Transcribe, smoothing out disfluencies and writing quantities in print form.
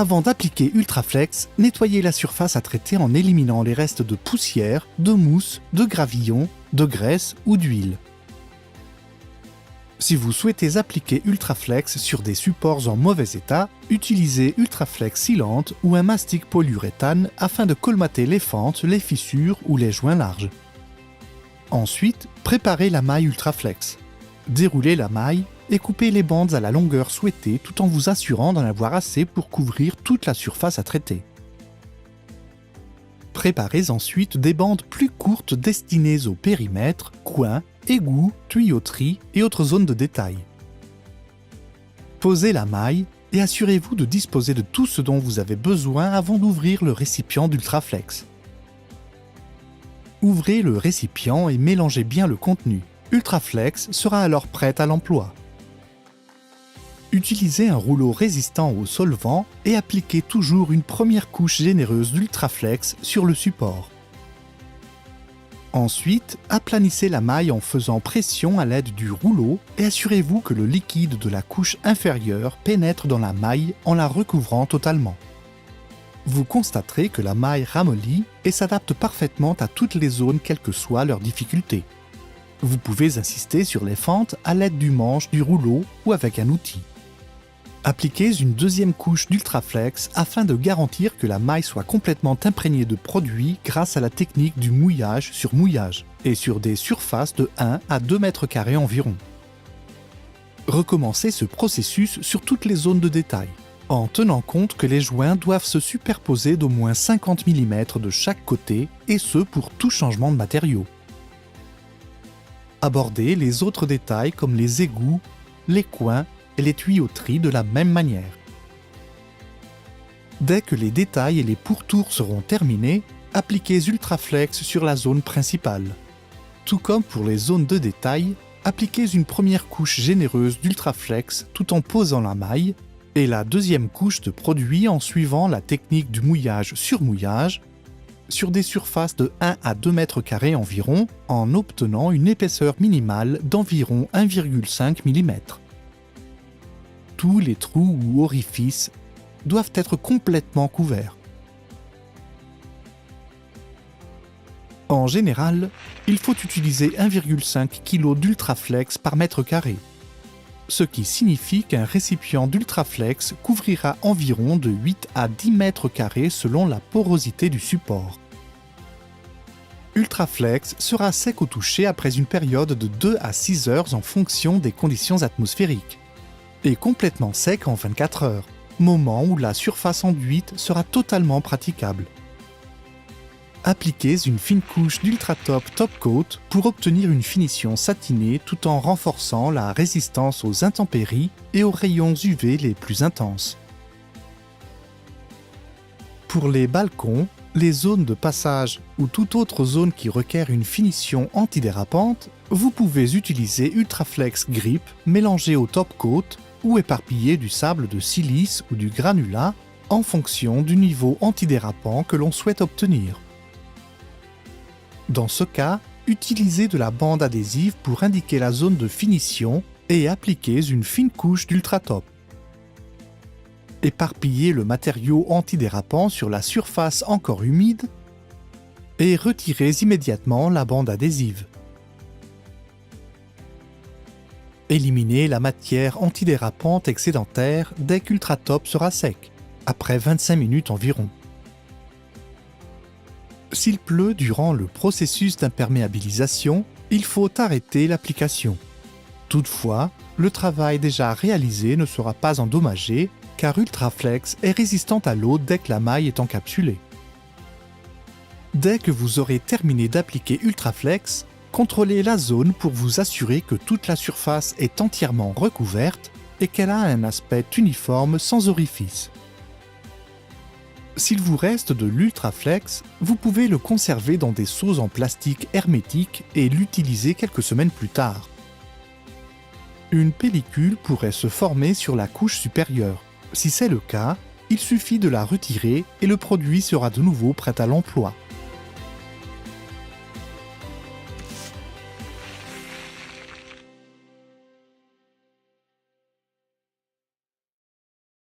Avant d'appliquer Ultraflex, nettoyez la surface à traiter en éliminant les restes de poussière, de mousse, de gravillon, de graisse ou d'huile. Si vous souhaitez appliquer Ultraflex sur des supports en mauvais état, utilisez Ultraflex Sealant ou un mastic polyuréthane afin de colmater les fentes, les fissures ou les joints larges. Ensuite, préparez la maille Ultraflex. Déroulez la maille et coupez les bandes à la longueur souhaitée tout en vous assurant d'en avoir assez pour couvrir toute la surface à traiter. Préparez ensuite des bandes plus courtes destinées au périmètre, coins, égouts, tuyauteries et autres zones de détail. Posez la maille et assurez-vous de disposer de tout ce dont vous avez besoin avant d'ouvrir le récipient d'Ultraflex. Ouvrez le récipient et mélangez bien le contenu. Ultraflex sera alors prête à l'emploi. Utilisez un rouleau résistant au solvant et appliquez toujours une première couche généreuse d'Ultraflex sur le support. Ensuite, aplanissez la maille en faisant pression à l'aide du rouleau et assurez-vous que le liquide de la couche inférieure pénètre dans la maille en la recouvrant totalement. Vous constaterez que la maille ramollit et s'adapte parfaitement à toutes les zones quelle que soit leur difficulté. Vous pouvez insister sur les fentes à l'aide du manche du rouleau ou avec un outil. Appliquez une deuxième couche d'Ultraflex afin de garantir que la maille soit complètement imprégnée de produit grâce à la technique du mouillage sur mouillage et sur des surfaces de 1 à 2 mètres carrés environ. Recommencez ce processus sur toutes les zones de détail, en tenant compte que les joints doivent se superposer d'au moins 50 mm de chaque côté et ce pour tout changement de matériau. Abordez les autres détails comme les égouts, les coins et les tuyauteries de la même manière. Dès que les détails et les pourtours seront terminés, appliquez Ultraflex sur la zone principale. Tout comme pour les zones de détail, appliquez une première couche généreuse d'Ultraflex tout en posant la maille et la deuxième couche de produit en suivant la technique du mouillage sur mouillage sur des surfaces de 1 à 2 mètres carrés environ en obtenant une épaisseur minimale d'environ 1,5 mm. Tous les trous ou orifices doivent être complètement couverts. En général, il faut utiliser 1,5 kg d'Ultraflex par mètre carré, ce qui signifie qu'un récipient d'Ultraflex couvrira environ de 8 à 10 mètres carrés selon la porosité du support. Ultraflex sera sec au toucher après une période de 2 à 6 heures en fonction des conditions atmosphériques, et complètement sec en 24 heures, moment où la surface enduite sera totalement praticable. Appliquez une fine couche d'Ultratop Top Coat pour obtenir une finition satinée tout en renforçant la résistance aux intempéries et aux rayons UV les plus intenses. Pour les balcons, les zones de passage ou toute autre zone qui requiert une finition antidérapante, vous pouvez utiliser Ultraflex Grip mélangé au Top Coat ou éparpiller du sable de silice ou du granulat en fonction du niveau antidérapant que l'on souhaite obtenir. Dans ce cas, utilisez de la bande adhésive pour indiquer la zone de finition et appliquez une fine couche d'Ultratop. Éparpillez le matériau antidérapant sur la surface encore humide et retirez immédiatement la bande adhésive. Éliminez la matière antidérapante excédentaire dès qu'Ultratop sera sec, après 25 minutes environ. S'il pleut durant le processus d'imperméabilisation, il faut arrêter l'application. Toutefois, le travail déjà réalisé ne sera pas endommagé car Ultraflex est résistante à l'eau dès que la maille est encapsulée. Dès que vous aurez terminé d'appliquer Ultraflex, contrôlez la zone pour vous assurer que toute la surface est entièrement recouverte et qu'elle a un aspect uniforme sans orifice. S'il vous reste de l'Ultraflex, vous pouvez le conserver dans des seaux en plastique hermétique et l'utiliser quelques semaines plus tard. Une pellicule pourrait se former sur la couche supérieure. Si c'est le cas, il suffit de la retirer et le produit sera de nouveau prêt à l'emploi.